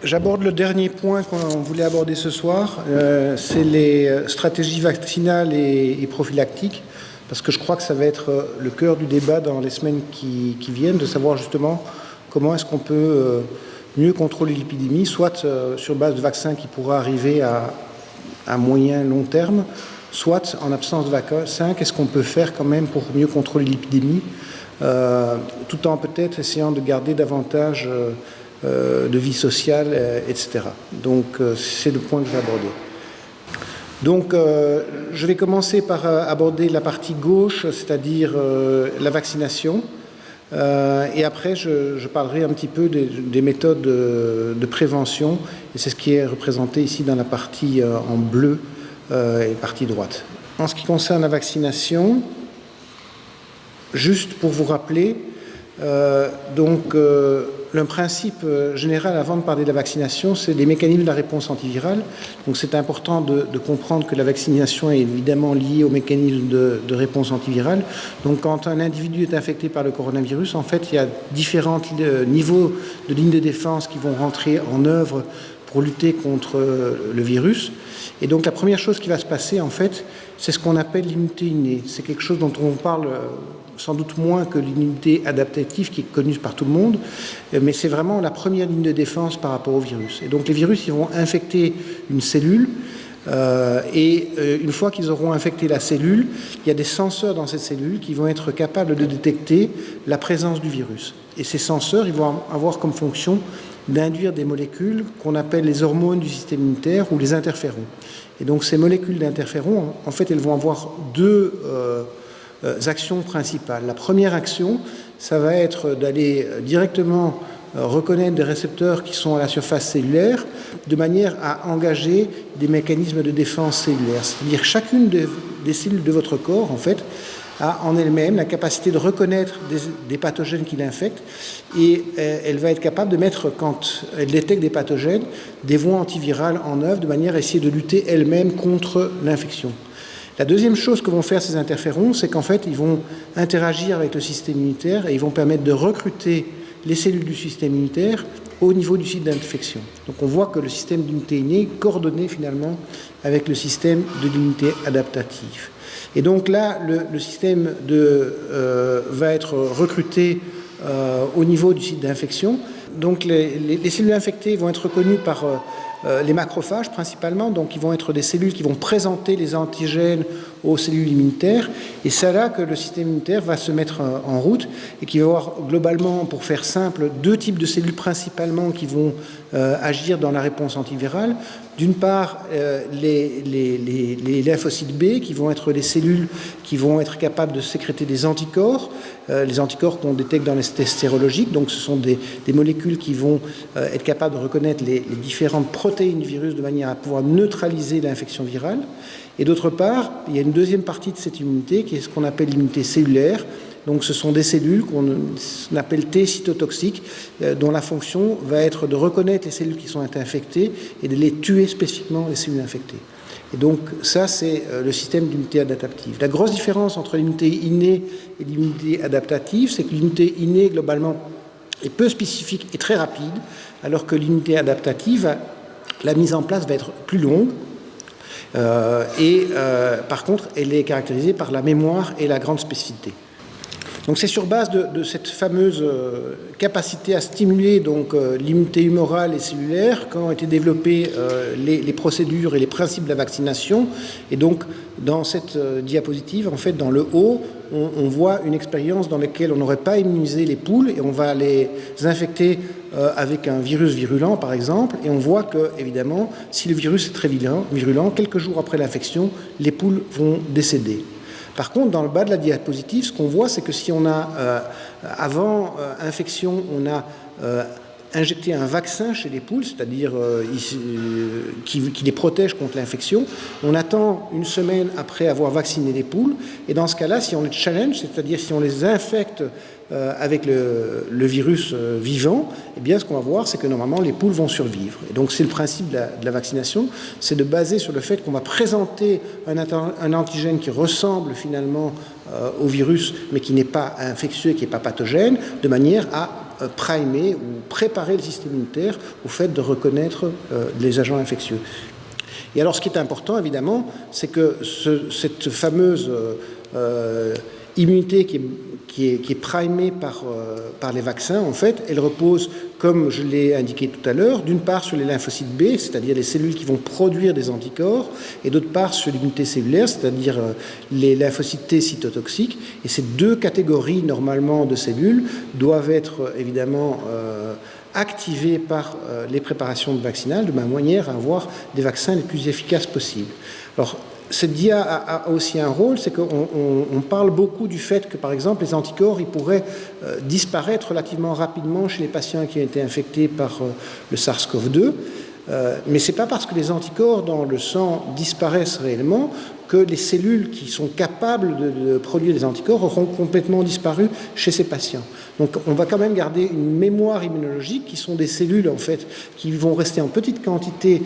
J'aborde le dernier point qu'on voulait aborder ce soir, c'est les stratégies vaccinales et prophylactiques, parce que je crois que ça va être le cœur du débat dans les semaines qui viennent, de savoir justement comment est-ce qu'on peut mieux contrôler l'épidémie, soit sur base de vaccins qui pourraient arriver à moyen, long terme, soit en absence de vaccin, qu'est-ce qu'on peut faire quand même pour mieux contrôler l'épidémie, tout en peut-être essayant de garder davantage de vie sociale, etc. Donc, c'est le point que je vais aborder. Donc, je vais commencer par aborder la partie gauche, c'est-à-dire la vaccination. Et après, je parlerai un petit peu des méthodes de prévention, et c'est ce qui est représenté ici dans la partie en bleu et partie droite. En ce qui concerne la vaccination, juste pour vous rappeler, le principe général avant de parler de la vaccination, c'est les mécanismes de la réponse antivirale. Donc c'est important de comprendre que la vaccination est évidemment liée aux mécanismes de réponse antivirale. Donc quand un individu est infecté par le coronavirus, en fait, il y a différents niveaux de lignes de défense qui vont rentrer en œuvre pour lutter contre le virus. Et donc la première chose qui va se passer, en fait, c'est ce qu'on appelle l'immunité innée. C'est quelque chose dont on parle sans doute moins que l'immunité adaptative qui est connue par tout le monde, mais c'est vraiment la première ligne de défense par rapport au virus. Et donc les virus, ils vont infecter une cellule, et une fois qu'ils auront infecté la cellule, il y a des senseurs dans cette cellule qui vont être capables de détecter la présence du virus. Et ces senseurs, ils vont avoir comme fonction d'induire des molécules qu'on appelle les hormones du système immunitaire ou les interférons. Et donc ces molécules d'interférons, en fait, elles vont avoir deux actions principales. La première action, ça va être d'aller directement reconnaître des récepteurs qui sont à la surface cellulaire de manière à engager des mécanismes de défense cellulaire. C'est-à-dire chacune des cellules de votre corps, en fait, a en elle-même la capacité de reconnaître des pathogènes qui l'infectent, et elle va être capable de mettre, quand elle détecte des pathogènes, des voies antivirales en œuvre de manière à essayer de lutter elle-même contre l'infection. La deuxième chose que vont faire ces interférons, c'est qu'en fait, ils vont interagir avec le système immunitaire et ils vont permettre de recruter les cellules du système immunitaire au niveau du site d'infection. Donc on voit que le système d'immunité innée est coordonné finalement avec le système de l'immunité adaptative. Et donc là, le système va être recruté au niveau du site d'infection. Donc les cellules infectées vont être reconnues par les macrophages principalement, donc ils vont être des cellules qui vont présenter les antigènes aux cellules immunitaires, et c'est là que le système immunitaire va se mettre en route et qui va avoir globalement, pour faire simple, deux types de cellules principalement qui vont agir dans la réponse antivirale. D'une part, les lymphocytes B, qui vont être les cellules qui vont être capables de sécréter des anticorps, les anticorps qu'on détecte dans les tests sérologiques. Donc ce sont des molécules qui vont être capables de reconnaître les différentes protéines du virus de manière à pouvoir neutraliser l'infection virale. Et d'autre part, il y a une deuxième partie de cette immunité qui est ce qu'on appelle l'immunité cellulaire. Donc ce sont des cellules qu'on appelle T cytotoxiques, dont la fonction va être de reconnaître les cellules qui sont infectées et de les tuer spécifiquement, les cellules infectées. Et donc ça, c'est le système d'immunité adaptative. La grosse différence entre l'immunité innée et l'immunité adaptative, c'est que l'immunité innée, globalement, est peu spécifique et très rapide, alors que l'immunité adaptative, la mise en place va être plus longue. Par contre, elle est caractérisée par la mémoire et la grande spécificité. Donc c'est sur base de cette fameuse capacité à stimuler l'immunité humorale et cellulaire qu'ont été développées les procédures et les principes de la vaccination. Et donc dans cette diapositive, en fait, dans le haut, on voit une expérience dans laquelle on n'aurait pas immunisé les poules et on va les infecter avec un virus virulent, par exemple, et on voit que, évidemment, si le virus est très virulent, quelques jours après l'infection, les poules vont décéder. Par contre, dans le bas de la diapositive, ce qu'on voit, c'est que si on a, avant infection, on a injecter un vaccin chez les poules, c'est-à-dire qui les protège contre l'infection. On attend une semaine après avoir vacciné les poules, et dans ce cas-là, si on les challenge, c'est-à-dire si on les infecte avec le virus vivant, eh bien, ce qu'on va voir, c'est que normalement, les poules vont survivre. Et donc, c'est le principe de la vaccination, c'est de baser sur le fait qu'on va présenter un antigène qui ressemble finalement au virus, mais qui n'est pas infectieux et qui n'est pas pathogène, de manière à primer ou préparer le système immunitaire au fait de reconnaître les agents infectieux. Et alors, ce qui est important, évidemment, c'est que cette fameuse immunité qui est primée par les vaccins, en fait, elle repose, comme je l'ai indiqué tout à l'heure, d'une part sur les lymphocytes B, c'est-à-dire les cellules qui vont produire des anticorps, et d'autre part sur l'immunité cellulaire, c'est-à-dire les lymphocytes T cytotoxiques. Et ces deux catégories, normalement, de cellules doivent être, évidemment, activées par les préparations vaccinales, de manière à avoir des vaccins les plus efficaces possibles. Alors, cette dia a aussi un rôle, c'est qu'on parle beaucoup du fait que, par exemple, les anticorps ils pourraient disparaître relativement rapidement chez les patients qui ont été infectés par le SARS-CoV-2, mais ce n'est pas parce que les anticorps dans le sang disparaissent réellement que les cellules qui sont capables de produire des anticorps auront complètement disparu chez ces patients. Donc on va quand même garder une mémoire immunologique qui sont des cellules en fait qui vont rester en petite quantité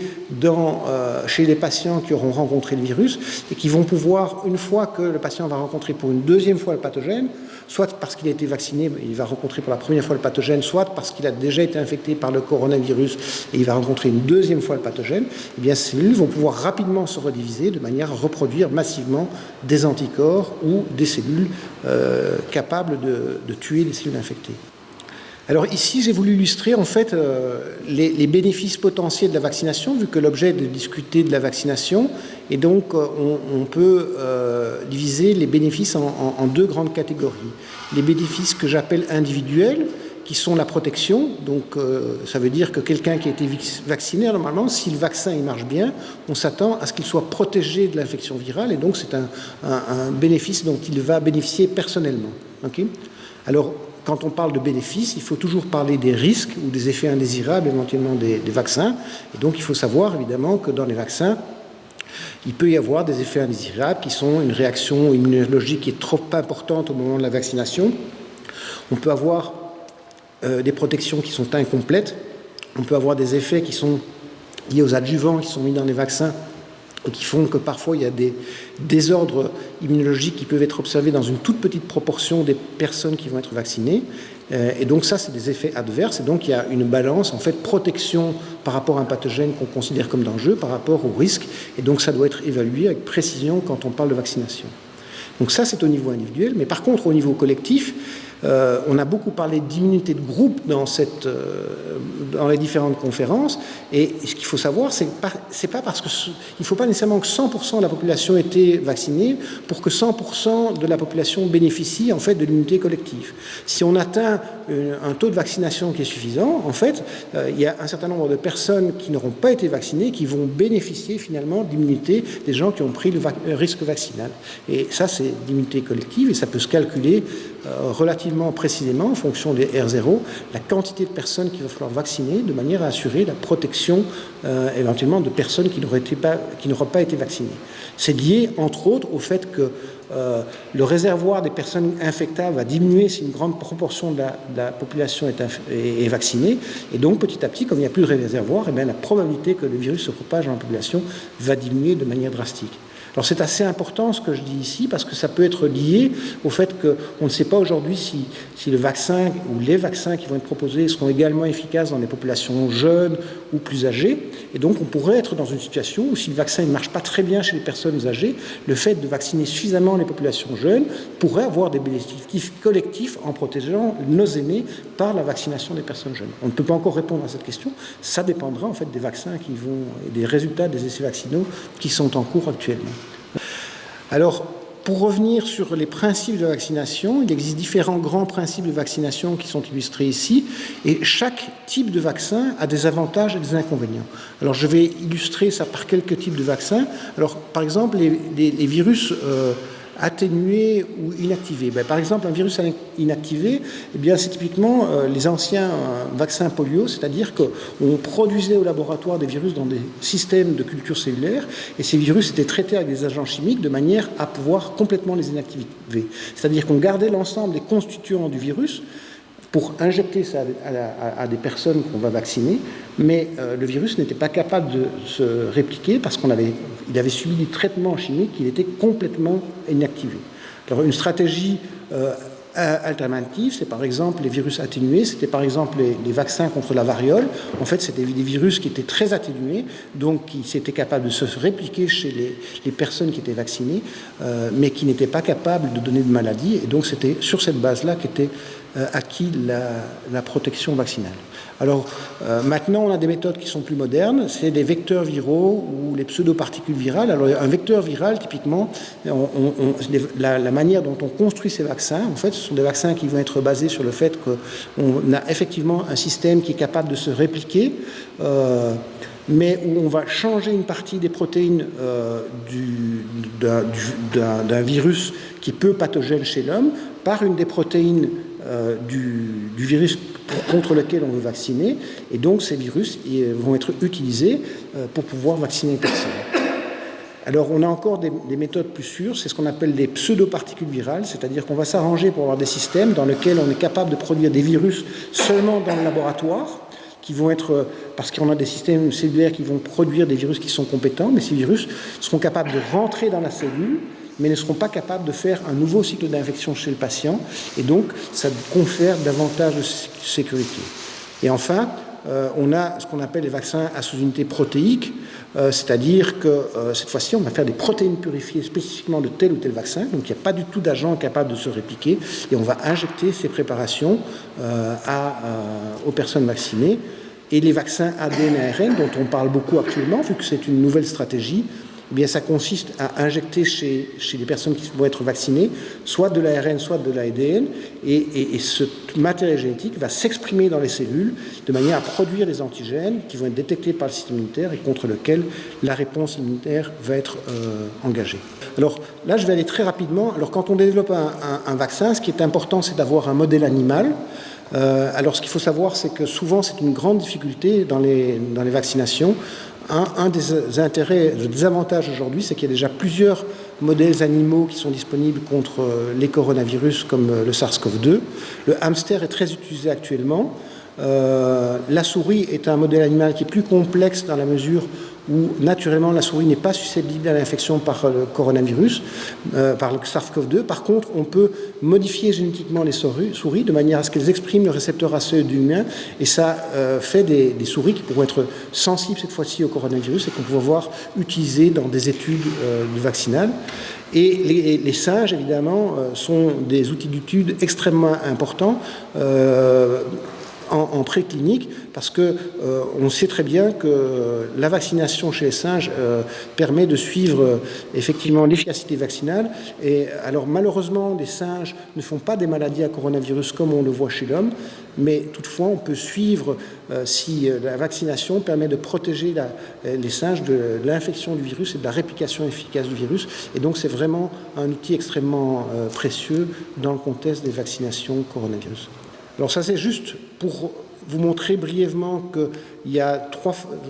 chez les patients qui auront rencontré le virus et qui vont pouvoir, une fois que le patient va rencontrer pour une deuxième fois le pathogène, soit parce qu'il a été vacciné, il va rencontrer pour la première fois le pathogène, soit parce qu'il a déjà été infecté par le coronavirus et il va rencontrer une deuxième fois le pathogène, eh bien ces cellules vont pouvoir rapidement se rediviser de manière à reproduire massivement des anticorps ou des cellules capables de tuer les cellules infectées. Alors ici, j'ai voulu illustrer en fait les bénéfices potentiels de la vaccination, vu que l'objet est de discuter de la vaccination, et donc on peut diviser les bénéfices en deux grandes catégories. Les bénéfices que j'appelle individuels, qui sont la protection, donc ça veut dire que quelqu'un qui a été vacciné, normalement, si le vaccin il marche bien, on s'attend à ce qu'il soit protégé de l'infection virale, et donc c'est un bénéfice dont il va bénéficier personnellement. Okay ? Alors, quand on parle de bénéfices, il faut toujours parler des risques ou des effets indésirables éventuellement des vaccins. Et donc il faut savoir évidemment que dans les vaccins, il peut y avoir des effets indésirables qui sont une réaction immunologique qui est trop importante au moment de la vaccination. On peut avoir des protections qui sont incomplètes. On peut avoir des effets qui sont liés aux adjuvants qui sont mis dans les vaccins et qui font que parfois il y a des désordres immunologiques qui peuvent être observés dans une toute petite proportion des personnes qui vont être vaccinées. Et donc ça, c'est des effets adverses. Et donc il y a une balance, en fait, protection par rapport à un pathogène qu'on considère comme dangereux, par rapport au risque. Et donc ça doit être évalué avec précision quand on parle de vaccination. Donc ça, c'est au niveau individuel. Mais par contre, au niveau collectif, on a beaucoup parlé d'immunité de groupe dans les différentes conférences, et ce qu'il faut savoir, c'est pas parce que il ne faut pas nécessairement que 100% de la population ait été vaccinée pour que 100% de la population bénéficie en fait de l'immunité collective. Si on atteint un taux de vaccination qui est suffisant, en fait, il y a un certain nombre de personnes qui n'auront pas été vaccinées qui vont bénéficier finalement d'immunité des gens qui ont pris le risque vaccinal. Et ça, c'est l'immunité collective, et ça peut se calculer relativement précisément en fonction des R0, la quantité de personnes qu'il va falloir vacciner de manière à assurer la protection éventuellement de personnes qui n'auraient pas été vaccinées. C'est lié entre autres au fait que le réservoir des personnes infectables va diminuer si une grande proportion de la population est vaccinée, et donc petit à petit, comme il n'y a plus de réservoir, eh bien, la probabilité que le virus se propage dans la population va diminuer de manière drastique. Alors c'est assez important ce que je dis ici parce que ça peut être lié au fait qu'on ne sait pas aujourd'hui si le vaccin ou les vaccins qui vont être proposés seront également efficaces dans les populations jeunes ou plus âgées. Et donc on pourrait être dans une situation où si le vaccin ne marche pas très bien chez les personnes âgées, le fait de vacciner suffisamment les populations jeunes pourrait avoir des bénéfices collectifs en protégeant nos aînés par la vaccination des personnes jeunes. On ne peut pas encore répondre à cette question. Ça dépendra en fait des vaccins et des résultats des essais vaccinaux qui sont en cours actuellement. Alors, pour revenir sur les principes de vaccination, il existe différents grands principes de vaccination qui sont illustrés ici, et chaque type de vaccin a des avantages et des inconvénients. Alors, je vais illustrer ça par quelques types de vaccins. Alors, par exemple, les virus atténués ou inactivés. Par exemple, un virus inactivé, eh bien, c'est typiquement les anciens vaccins polio, c'est-à-dire qu'on produisait au laboratoire des virus dans des systèmes de culture cellulaire, et ces virus étaient traités avec des agents chimiques de manière à pouvoir complètement les inactiver. C'est-à-dire qu'on gardait l'ensemble des constituants du virus pour injecter ça à des personnes qu'on va vacciner, mais le virus n'était pas capable de se répliquer parce qu'il avait subi des traitements chimiques, il était complètement inactivé. Alors une stratégie alternatives, c'est par exemple les virus atténués, c'était par exemple les vaccins contre la variole. En fait, c'était des virus qui étaient très atténués, donc qui étaient capables de se répliquer chez les personnes qui étaient vaccinées, mais qui n'étaient pas capables de donner de maladie. Et donc, c'était sur cette base-là qu'était acquis la protection vaccinale. Alors, maintenant, on a des méthodes qui sont plus modernes, c'est des vecteurs viraux ou les pseudoparticules virales. Alors, un vecteur viral, typiquement, la manière dont on construit ces vaccins, en fait, ce sont des vaccins qui vont être basés sur le fait qu'on a effectivement un système qui est capable de se répliquer, mais où on va changer une partie des protéines d'un virus qui peut pathogène chez l'homme par une des protéines du virus contre lequel on veut vacciner, et donc ces virus vont être utilisés pour pouvoir vacciner les personnes. Alors on a encore des méthodes plus sûres, c'est ce qu'on appelle des pseudoparticules virales, c'est-à-dire qu'on va s'arranger pour avoir des systèmes dans lesquels on est capable de produire des virus seulement dans le laboratoire, qui vont être, parce qu'on a des systèmes cellulaires qui vont produire des virus qui sont compétents, mais ces virus seront capables de rentrer dans la cellule, mais ne seront pas capables de faire un nouveau cycle d'infection chez le patient, et donc ça confère davantage de sécurité. Et enfin, on a ce qu'on appelle les vaccins à sous-unité protéique, c'est-à-dire que cette fois-ci, on va faire des protéines purifiées spécifiquement de tel ou tel vaccin, donc il n'y a pas du tout d'agent capable de se répliquer, et on va injecter ces préparations aux personnes vaccinées. Et les vaccins ADN-ARN, dont on parle beaucoup actuellement, vu que c'est une nouvelle stratégie, eh bien, ça consiste à injecter chez les personnes qui vont être vaccinées soit de l'ARN, soit de l'ADN, et ce matériel génétique va s'exprimer dans les cellules de manière à produire des antigènes qui vont être détectés par le système immunitaire et contre lequel la réponse immunitaire va être engagée. Alors là, je vais aller très rapidement. Alors quand on développe un vaccin, ce qui est important, c'est d'avoir un modèle animal. Alors ce qu'il faut savoir, c'est que souvent, c'est une grande difficulté dans les vaccinations. Un des intérêts, le désavantage aujourd'hui, c'est qu'il y a déjà plusieurs modèles animaux qui sont disponibles contre les coronavirus comme le SARS-CoV-2. Le hamster est très utilisé actuellement. La souris est un modèle animal qui est plus complexe dans la mesure où naturellement la souris n'est pas susceptible à l'infection par le coronavirus, par le SARS-CoV-2. Par contre, on peut modifier génétiquement les souris de manière à ce qu'elles expriment le récepteur ACE2 humain, et ça fait des souris qui pourront être sensibles cette fois-ci au coronavirus et qu'on peut voir utilisées dans des études vaccinales. Et les singes, évidemment, sont des outils d'étude extrêmement importants en préclinique, parce que on sait très bien que la vaccination chez les singes permet de suivre effectivement l'efficacité vaccinale. Et alors malheureusement, les singes ne font pas des maladies à coronavirus comme on le voit chez l'homme, mais toutefois on peut suivre si la vaccination permet de protéger les singes de l'infection du virus et de la réplication efficace du virus. Et donc c'est vraiment un outil extrêmement précieux dans le contexte des vaccinations coronavirus. Alors ça, c'est juste pour vous montrer brièvement qu'il y a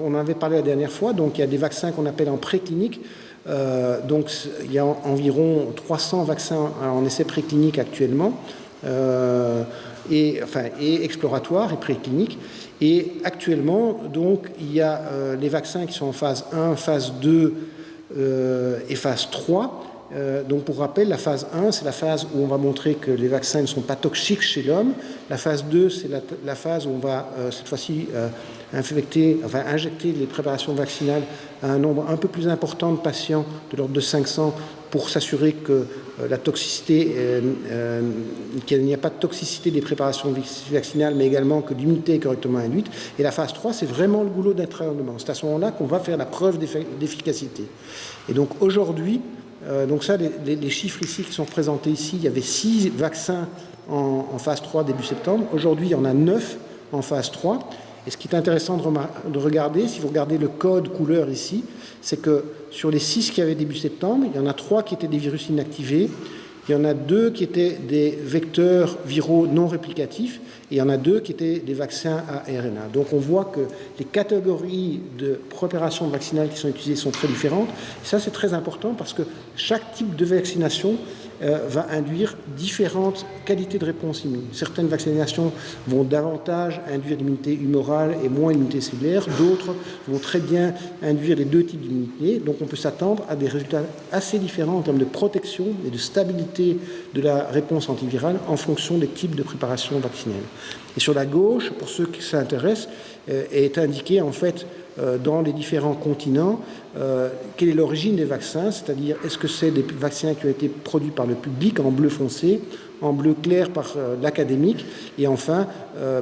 on en avait parlé la dernière fois, donc il y a des vaccins qu'on appelle en préclinique. Donc il y a environ 300 vaccins en essai préclinique actuellement, et exploratoires et précliniques. Et actuellement, donc, il y a les vaccins qui sont en phase 1, phase 2 et phase 3. Donc pour rappel, la phase 1, c'est la phase où on va montrer que les vaccins ne sont pas toxiques chez l'homme. La phase 2, c'est la phase où on va cette fois-ci injecter les préparations vaccinales à un nombre un peu plus important de patients, de l'ordre de 500, pour s'assurer que la toxicité, qu'il n'y a pas de toxicité des préparations vaccinales, mais également que l'immunité est correctement induite. Et la phase 3, c'est vraiment le goulot d'entraînement. C'est à ce moment-là qu'on va faire la preuve d'efficacité. Et donc aujourd'hui, donc ça, les chiffres ici qui sont présentés ici, il y avait 6 vaccins en phase 3 début septembre. Aujourd'hui, il y en a 9 en phase 3. Et ce qui est intéressant de regarder, si vous regardez le code couleur ici, c'est que sur les 6 qui avaient début septembre, il y en a 3 qui étaient des virus inactivés, il y en a 2 qui étaient des vecteurs viraux non réplicatifs, et il y en a 2 qui étaient des vaccins à RNA. Donc on voit que les catégories de préparations vaccinales qui sont utilisées sont très différentes. Et ça, c'est très important parce que chaque type de vaccination va induire différentes qualités de réponse immune. Certaines vaccinations vont davantage induire l'immunité humorale et moins l'immunité cellulaire, d'autres vont très bien induire les deux types d'immunité, donc on peut s'attendre à des résultats assez différents en termes de protection et de stabilité de la réponse antivirale en fonction des types de préparation vaccinale. Et sur la gauche, pour ceux qui s'intéressent, est indiqué en fait dans les différents continents quelle est l'origine des vaccins, c'est-à-dire est-ce que c'est des vaccins qui ont été produits par le public en bleu foncé, en bleu clair par l'académique et enfin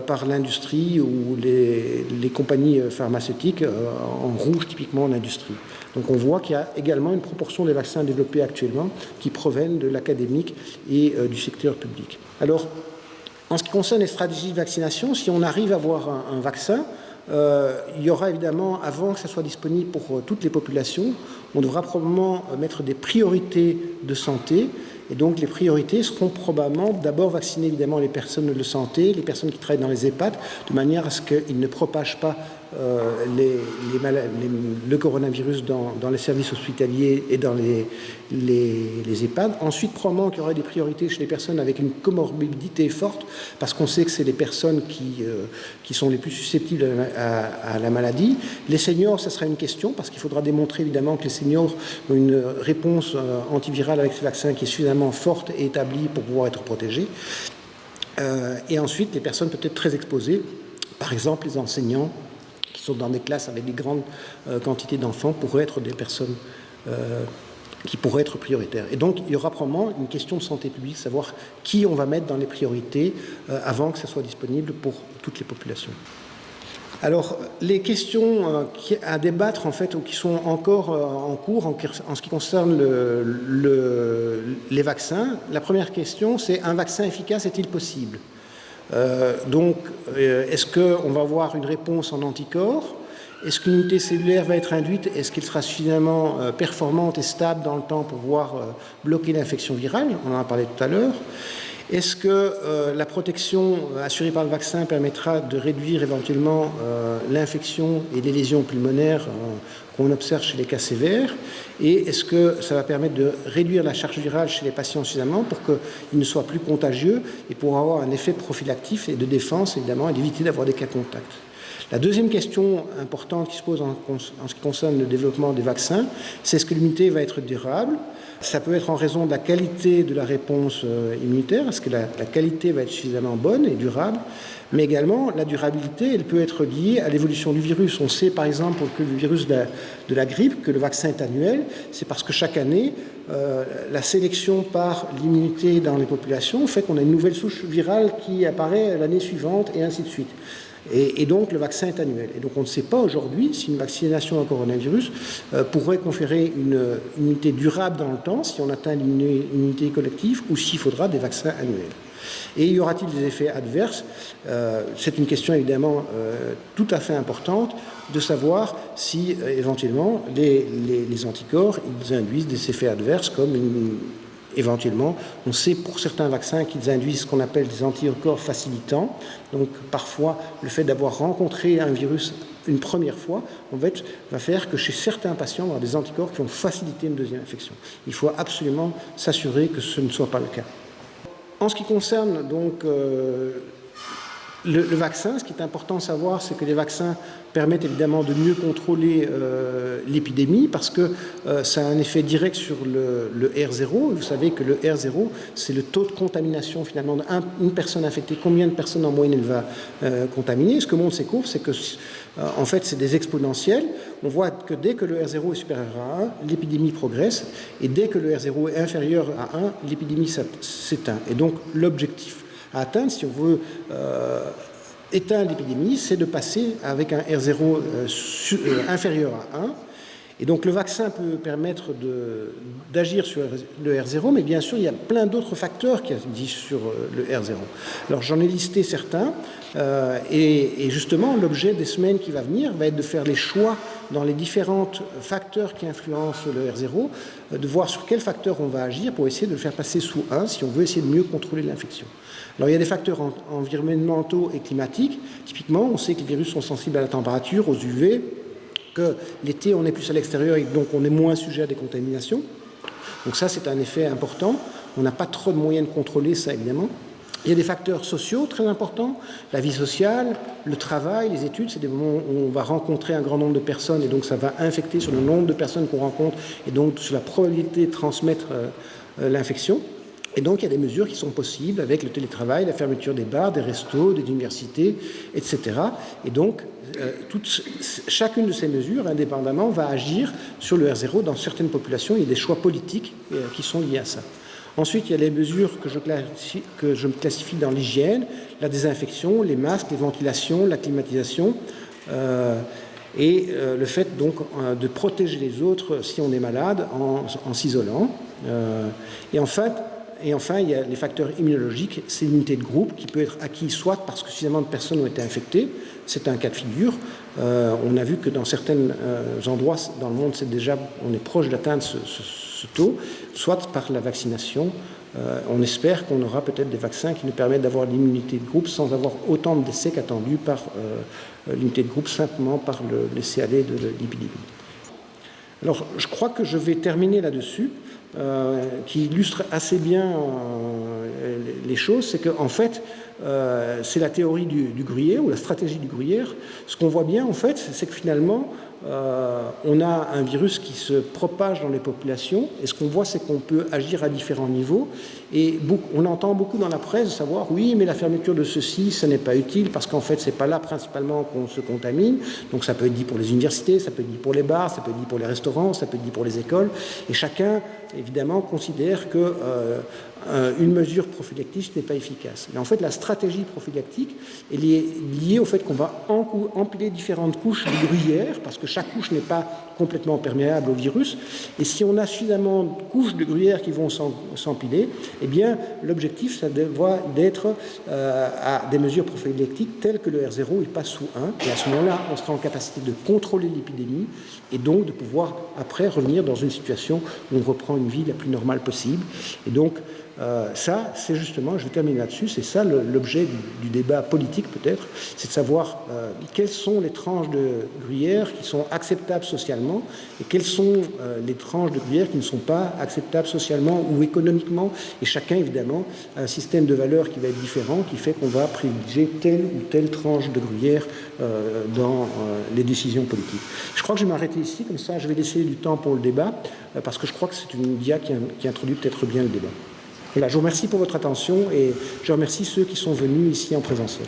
par l'industrie ou les compagnies pharmaceutiques en rouge typiquement l'industrie. Donc on voit qu'il y a également une proportion des vaccins développés actuellement qui proviennent de l'académique et du secteur public. Alors, en ce qui concerne les stratégies de vaccination, si on arrive à avoir un vaccin, il y aura évidemment, avant que ça soit disponible pour toutes les populations, on devra probablement mettre des priorités de santé. Et donc les priorités seront probablement d'abord vacciner évidemment les personnes de santé, les personnes qui travaillent dans les EHPAD, de manière à ce qu'ils ne propagent pas le coronavirus dans les services hospitaliers et dans les EHPAD. Ensuite, probablement qu'il y aura des priorités chez les personnes avec une comorbidité forte, parce qu'on sait que c'est les personnes qui sont les plus susceptibles à la maladie. Les seniors, ça sera une question, parce qu'il faudra démontrer évidemment que les seniors ont une réponse antivirale avec ce vaccin qui est suffisamment forte et établie pour pouvoir être protégés. Et ensuite, les personnes peut-être très exposées, par exemple les enseignants, qui sont dans des classes avec des grandes quantités d'enfants, pourraient être des personnes qui pourraient être prioritaires. Et donc, il y aura probablement une question de santé publique, savoir qui on va mettre dans les priorités avant que ça soit disponible pour toutes les populations. Alors, les questions à débattre, en fait, ou qui sont encore en cours en ce qui concerne les vaccins, la première question, c'est un vaccin efficace est-il possible ? Est-ce qu'on va avoir une réponse en anticorps ? Est-ce qu'une unité cellulaire va être induite ? Est-ce qu'elle sera suffisamment performante et stable dans le temps pour pouvoir bloquer l'infection virale ? On en a parlé tout à l'heure. Est-ce que la protection assurée par le vaccin permettra de réduire éventuellement l'infection et les lésions pulmonaires qu'on observe chez les cas sévères? Et est-ce que ça va permettre de réduire la charge virale chez les patients suffisamment pour qu'ils ne soient plus contagieux et pour avoir un effet prophylactif et de défense, évidemment, et d'éviter d'avoir des cas contacts? La deuxième question importante qui se pose en ce qui concerne le développement des vaccins, c'est est-ce que l'immunité va être durable? Ça peut être en raison de la qualité de la réponse immunitaire, est-ce que la qualité va être suffisamment bonne et durable, mais également la durabilité, elle peut être liée à l'évolution du virus. On sait par exemple que le virus de la grippe, que le vaccin est annuel, c'est parce que chaque année, la sélection par l'immunité dans les populations fait qu'on a une nouvelle souche virale qui apparaît l'année suivante et ainsi de suite. Et donc le vaccin est annuel. Et donc on ne sait pas aujourd'hui si une vaccination au coronavirus pourrait conférer une immunité durable dans le temps, si on atteint l'immunité collective, ou s'il faudra des vaccins annuels. Et y aura-t-il des effets adverses? C'est une question évidemment tout à fait importante de savoir si éventuellement les anticorps ils induisent des effets adverses comme éventuellement, on sait pour certains vaccins qu'ils induisent ce qu'on appelle des anticorps facilitants. Donc parfois, le fait d'avoir rencontré un virus une première fois, en fait, va faire que chez certains patients, on va avoir des anticorps qui vont faciliter une deuxième infection. Il faut absolument s'assurer que ce ne soit pas le cas. En ce qui concerne donc le vaccin, ce qui est important de savoir, c'est que les vaccins permettent évidemment de mieux contrôler l'épidémie parce que ça a un effet direct sur le R0. Vous savez que le R0, c'est le taux de contamination finalement d'une personne infectée. Combien de personnes en moyenne elle va contaminer? Ce que montrent ces courbes, c'est que en fait, c'est des exponentielles. On voit que dès que le R0 est supérieur à 1, l'épidémie progresse. Et dès que le R0 est inférieur à 1, l'épidémie s'éteint. Et donc, l'objectif à atteindre, si on veut éteindre l'épidémie, c'est de passer avec un R0 inférieur à 1. Et donc le vaccin peut permettre d'agir sur le R0, mais bien sûr, il y a plein d'autres facteurs qui agissent sur le R0. Alors j'en ai listé certains, et justement, l'objet des semaines qui va venir va être de faire les choix dans les différents facteurs qui influencent le R0, de voir sur quels facteurs on va agir pour essayer de le faire passer sous 1 si on veut essayer de mieux contrôler l'infection. Alors il y a des facteurs environnementaux et climatiques. Typiquement, on sait que les virus sont sensibles à la température, aux UV, que l'été on est plus à l'extérieur et donc on est moins sujet à des contaminations. Donc ça c'est un effet important. On n'a pas trop de moyens de contrôler ça, évidemment. Il y a des facteurs sociaux très importants, la vie sociale, le travail, les études, c'est des moments où on va rencontrer un grand nombre de personnes et donc ça va infecter sur le nombre de personnes qu'on rencontre et donc sur la probabilité de transmettre l'infection. Et donc il y a des mesures qui sont possibles avec le télétravail, la fermeture des bars, des restos, des universités, etc. Et donc chacune de ces mesures, indépendamment, va agir sur le R0 dans certaines populations. Il y a des choix politiques qui sont liés à ça. Ensuite, il y a les mesures que je classifie dans l'hygiène, la désinfection, les masques, les ventilations, la climatisation, et le fait donc de protéger les autres si on est malade en s'isolant. Et enfin, il y a les facteurs immunologiques, c'est l'immunité de groupe qui peut être acquise soit parce que suffisamment de personnes ont été infectées, c'est un cas de figure. On a vu que dans certains endroits dans le monde, on est proche d'atteindre ce taux, soit par la vaccination. On espère qu'on aura peut-être des vaccins qui nous permettent d'avoir l'immunité de groupe sans avoir autant de décès qu'attendu par l'immunité de groupe, simplement par le laisser-aller de l'épidémie. Alors, je crois que je vais terminer là-dessus, qui illustre assez bien les choses. C'est qu'en fait, c'est la théorie du gruyère ou la stratégie du gruyère. Ce qu'on voit bien, en fait, c'est que finalement, on a un virus qui se propage dans les populations, et ce qu'on voit, c'est qu'on peut agir à différents niveaux, et on entend beaucoup dans la presse savoir, oui, mais la fermeture de ceci, ce n'est pas utile, parce qu'en fait, c'est pas là principalement qu'on se contamine, donc ça peut être dit pour les universités, ça peut être dit pour les bars, ça peut être dit pour les restaurants, ça peut être dit pour les écoles, et chacun, évidemment, considère que une mesure prophylactique n'est pas efficace. Mais en fait, la stratégie prophylactique, elle est liée au fait qu'on va empiler différentes couches de gruyère, parce que chaque couche n'est pas complètement perméable au virus. Et si on a suffisamment de couches de gruyère qui vont s'empiler, eh bien, l'objectif, ça doit être à des mesures prophylactiques telles que le R0, il passe sous 1. Et à ce moment-là, on sera en capacité de contrôler l'épidémie et donc de pouvoir, après, revenir dans une situation où on reprend une vie la plus normale possible. Et donc, ça, c'est justement, je vais terminer là-dessus, c'est ça l'objet du débat politique peut-être, c'est de savoir quelles sont les tranches de gruyère qui sont acceptables socialement et quelles sont les tranches de gruyère qui ne sont pas acceptables socialement ou économiquement. Et chacun, évidemment, a un système de valeurs qui va être différent, qui fait qu'on va privilégier telle ou telle tranche de gruyère dans les décisions politiques. Je crois que je vais m'arrêter ici, comme ça je vais laisser du temps pour le débat, parce que je crois que c'est une dia qui introduit peut-être bien le débat. Voilà, je vous remercie pour votre attention et je remercie ceux qui sont venus ici en présentiel.